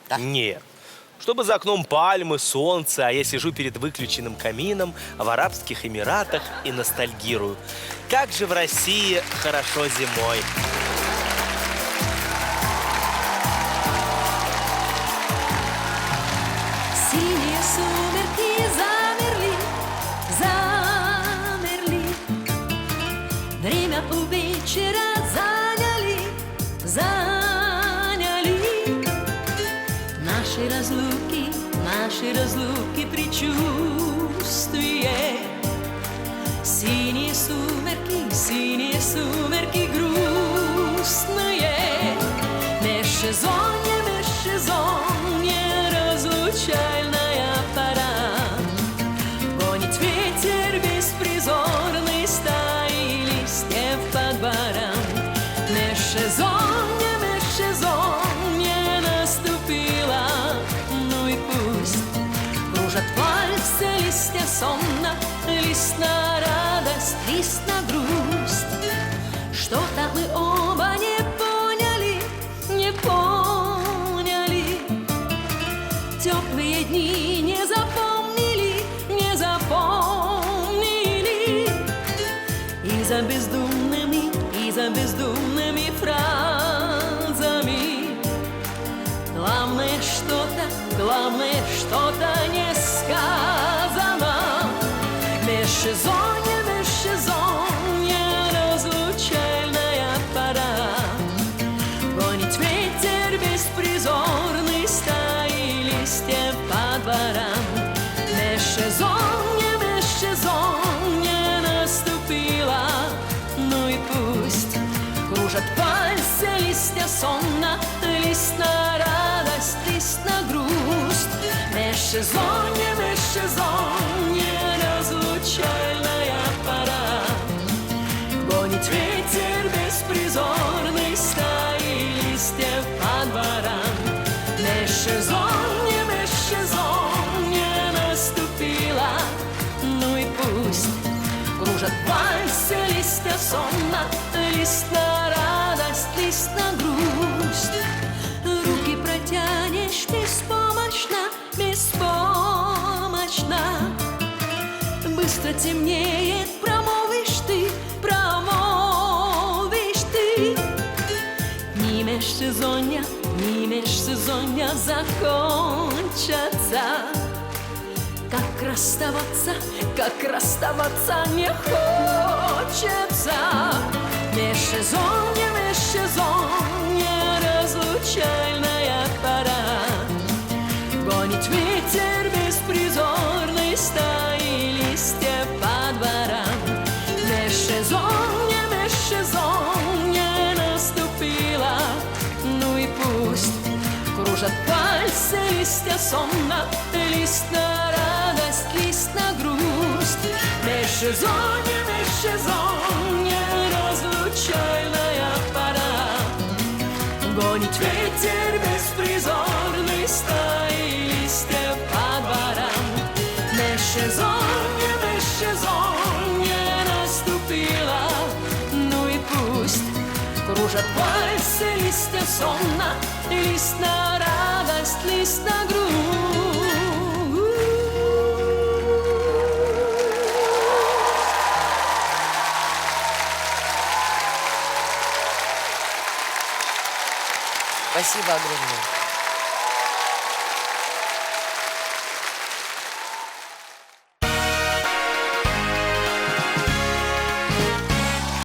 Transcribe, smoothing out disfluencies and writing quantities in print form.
Да? Нет. Чтобы за окном пальмы, солнце, а я сижу перед выключенным камином в Арабских Эмиратах и ностальгирую. Как же в России хорошо зимой. Синие сумерки замерли, замерли. Время у вечера заняли, заняли. Наши разлуки предчувствие. Синие сумерки грустные. Межсезонье, разлучальная пора. Гонит ветер беспризорный стаи листьев по дворам. Межсезонье наступило, ну и пусть. Кружат пальцы, листья сонно, лист на радость, лист на грусть. Что-то мы оба не поняли, не поняли. Теплые дни не запомнили, не запомнили. И за бездумными фразами главное что-то не сказано. Межсезонье, разлучальная пора. Гонит ветер беспризорный стаи листьев по дворам. Межсезонье наступило, ну и пусть. Кружат пальцы, листья сонно, лист на радость, лист на грусть. Межсезонье, разлучальная пора. Гонит ветер беспризорный стаи листьев по дворам. Межсезонье наступило, ну и пусть. Кружат пальцы, листья сонно, лист на радость, лист на грусть. Руки протянешь беспомощно, беспомощно. Быстро темнеет, промолвишь ты. Дни межсезонья закончатся. Как расставаться не хочется. Межсезонье, разлучальная пора. Гонит ветер беспризорный стаи листьев по дворам. Межсезонье наступило, ну и пусть. Кружат пальцы, листья сонно, лист на радость, лист на грусть. Межсезонье, разлучальная пора. Гонит ветер беспризорный стаи листьев по дворам. Межсезонье наступило, ну и пусть. Кружат пальцы, листья сонно, лист на радость, лист на грусть. Спасибо огромное.